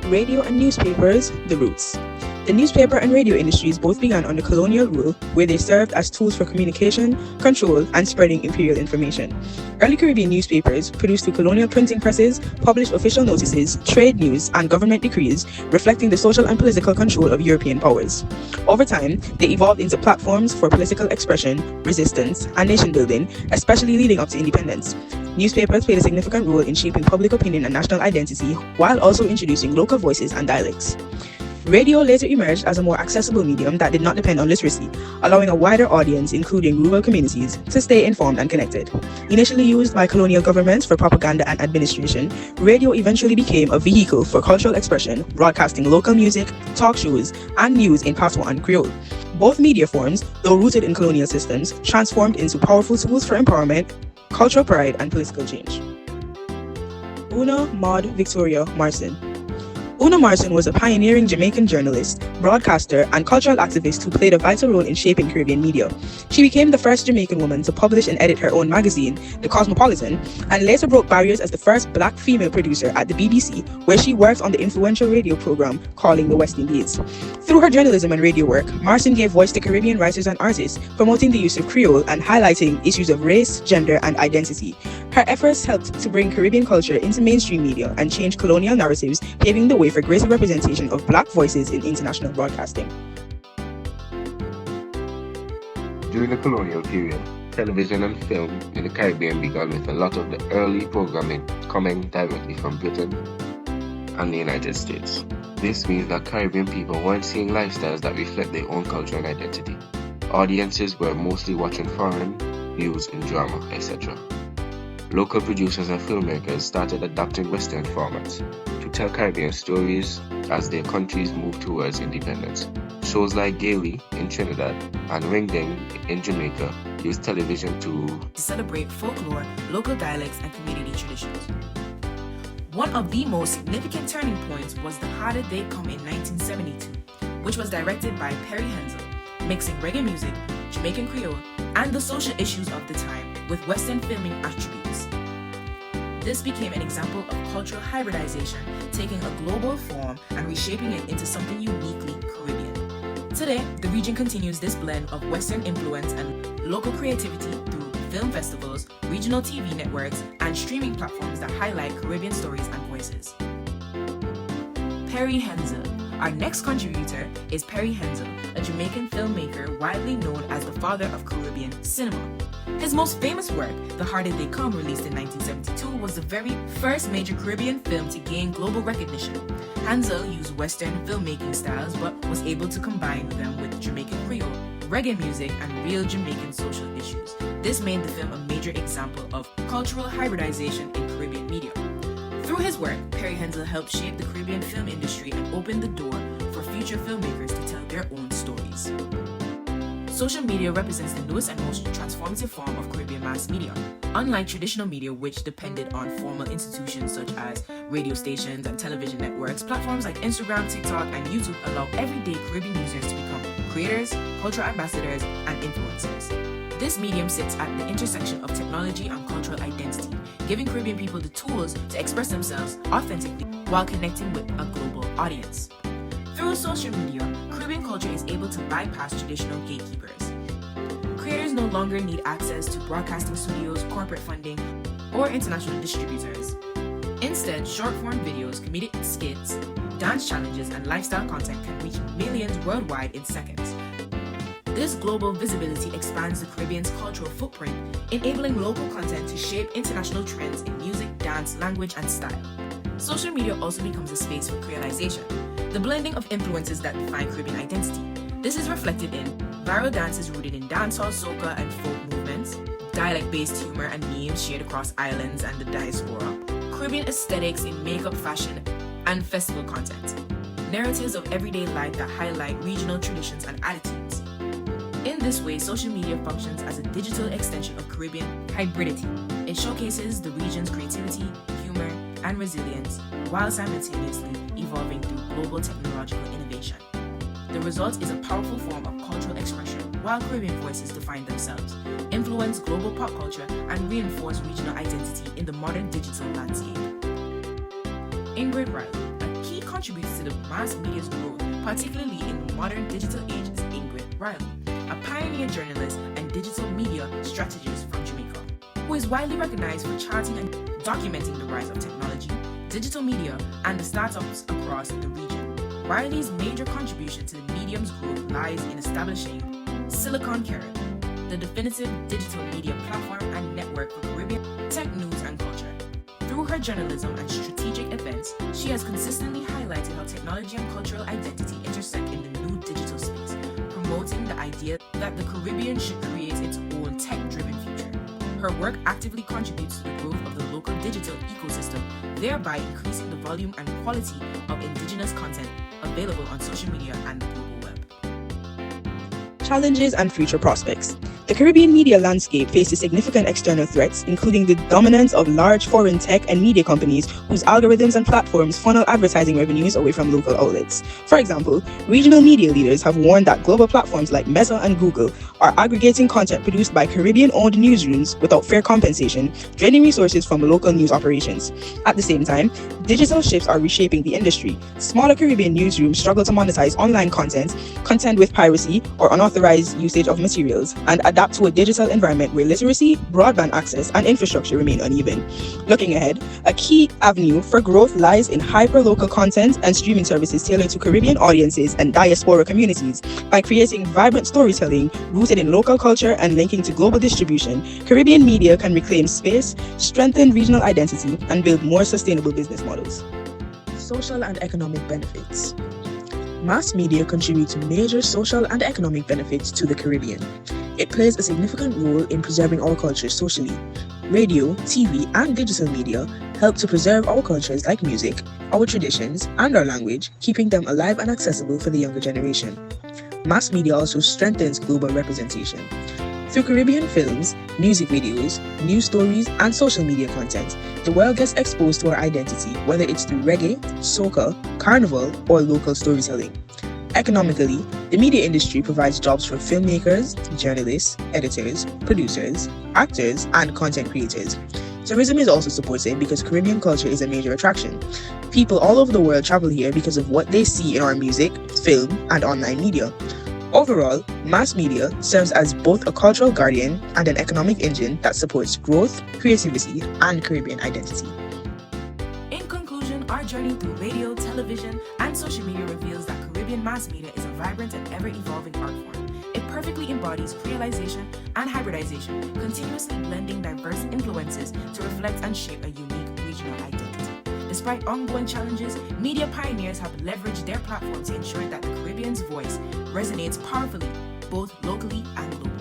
Radio and newspapers, the roots. The newspaper and radio industries both began under colonial rule, where they served as tools for communication, control, and spreading imperial information. Early Caribbean newspapers, produced through colonial printing presses, published official notices, trade news, and government decrees, reflecting the social and political control of European powers. Over time, they evolved into platforms for political expression, resistance, and nation building, especially leading up to independence. Newspapers played a significant role in shaping public opinion and national identity, while also introducing local voices and dialects. Radio later emerged as a more accessible medium that did not depend on literacy, allowing a wider audience, including rural communities, to stay informed and connected. Initially used by colonial governments for propaganda and administration, radio eventually became a vehicle for cultural expression, broadcasting local music, talk shows, and news in patois and Creole. Both media forms, though rooted in colonial systems, transformed into powerful tools for empowerment, cultural pride, and political change. Una Maud Victoria Marson. Una Marson was a pioneering Jamaican journalist, broadcaster, and cultural activist who played a vital role in shaping Caribbean media. She became the first Jamaican woman to publish and edit her own magazine, The Cosmopolitan, and later broke barriers as the first black female producer at the BBC, where she worked on the influential radio program Calling the West Indies. Through her journalism and radio work, Marson gave voice to Caribbean writers and artists, promoting the use of Creole and highlighting issues of race, gender, and identity. Her efforts helped to bring Caribbean culture into mainstream media and change colonial narratives, paving the way for greater representation of black voices in international broadcasting. During the colonial period, television and film in the Caribbean began with a lot of the early programming coming directly from Britain and the United States. This means that Caribbean people weren't seeing lifestyles that reflect their own culture and identity. Audiences were mostly watching foreign news and drama, etc. Local producers and filmmakers started adapting Western formats to tell Caribbean stories as their countries moved towards independence. Shows like Gaily in Trinidad and Ring Ding in Jamaica used television to celebrate folklore, local dialects, and community traditions. One of the most significant turning points was The How Did They Come in 1972, which was directed by Perry Hensel, mixing reggae music, Jamaican Creole, and the social issues of the time with Western filming attributes. This became an example of cultural hybridization, taking a global form and reshaping it into something uniquely Caribbean. Today, the region continues this blend of Western influence and local creativity through film festivals, regional TV networks, and streaming platforms that highlight Caribbean stories and voices. Perry Hensel. Our next contributor is Perry Hensel, a Jamaican filmmaker widely known as the father of Caribbean cinema. His most famous work, The How Did They Come, released in 1972, was the very first major Caribbean film to gain global recognition. Hensel used Western filmmaking styles but was able to combine them with Jamaican Creole, reggae music, and real Jamaican social issues. This made the film a major example of cultural hybridization in Caribbean media. Through his work, Perry Hensel helped shape the Caribbean film industry and opened the door for future filmmakers to tell their own stories. Social media represents the newest and most transformative form of Caribbean mass media. Unlike traditional media, which depended on formal institutions such as radio stations and television networks, platforms like Instagram, TikTok, and YouTube allow everyday Caribbean users to become creators, cultural ambassadors, and influencers. This medium sits at the intersection of technology and cultural identity, giving Caribbean people the tools to express themselves authentically while connecting with a global audience. Through social media, Caribbean culture is able to bypass traditional gatekeepers. Creators no longer need access to broadcasting studios, corporate funding, or international distributors. Instead, short-form videos, comedic skits, dance challenges, and lifestyle content can reach millions worldwide in seconds. This global visibility expands the Caribbean's cultural footprint, enabling local content to shape international trends in music, dance, language, and style. Social media also becomes a space for Creolization, the blending of influences that define Caribbean identity. This is reflected in viral dances rooted in dancehall, soca, and folk movements, dialect-based humor and memes shared across islands and the diaspora, Caribbean aesthetics in makeup, fashion, and festival content, narratives of everyday life that highlight regional traditions and attitudes. In this way, social media functions as a digital extension of Caribbean hybridity. It showcases the region's creativity, humor, and resilience, while simultaneously evolving through global technological innovation. The result is a powerful form of cultural expression while Caribbean voices define themselves, influence global pop culture, and reinforce regional identity in the modern digital landscape. Ingrid Riley, a key contributor to the mass media's growth, particularly in the modern digital age, is Ingrid Riley, a pioneer journalist and digital media strategist from Jamaica, who is widely recognized for charting and documenting the rise of technology, digital media, and the startups across the region. Riley's major contribution to the medium's growth lies in establishing Silicon Carib, the definitive digital media platform and network for Caribbean tech news and culture. Through her journalism and strategic events, she has consistently highlighted how technology and cultural identity intersect in the new digital space, promoting the idea that the Caribbean should create its own tech-driven future. Her work actively contributes to the growth of the local digital ecosystem, thereby increasing the volume and quality of indigenous content available on social media and the global web. Challenges and future prospects. The Caribbean media landscape faces significant external threats, including the dominance of large foreign tech and media companies whose algorithms and platforms funnel advertising revenues away from local outlets. For example, regional media leaders have warned that global platforms like Meta and Google are aggregating content produced by Caribbean-owned newsrooms without fair compensation, draining resources from local news operations. At the same time, digital shifts are reshaping the industry. Smaller Caribbean newsrooms struggle to monetize online content, contend with piracy or unauthorized usage of materials, and adapt to a digital environment where literacy, broadband access, and infrastructure remain uneven. Looking ahead, a key avenue for growth lies in hyper-local content and streaming services tailored to Caribbean audiences and diaspora communities. By creating vibrant storytelling rooted in local culture and linking to global distribution, Caribbean media can reclaim space, strengthen regional identity, and build more sustainable business models. Social and economic benefits. Mass media contribute to major social and economic benefits to the Caribbean. It plays a significant role in preserving our culture socially. Radio, TV, and digital media help to preserve our cultures like music, our traditions, and our language, keeping them alive and accessible for the younger generation. Mass media also strengthens global representation. Through Caribbean films, music videos, news stories, and social media content, the world gets exposed to our identity, whether it's through reggae, soca, carnival, or local storytelling. Economically, the media industry provides jobs for filmmakers, journalists, editors, producers, actors, and content creators. Tourism is also supported because Caribbean culture is a major attraction. People all over the world travel here because of what they see in our music, film, and online media. Overall, mass media serves as both a cultural guardian and an economic engine that supports growth, creativity, and Caribbean identity. In conclusion, our journey through radio, television, and social media reveals that Caribbean mass media is a vibrant and ever-evolving art form. It perfectly embodies Creolization and hybridization, continuously blending diverse influences to reflect and shape a unique regional identity. Despite ongoing challenges, media pioneers have leveraged their platform to ensure that the Caribbean's voice resonates powerfully, both locally and globally.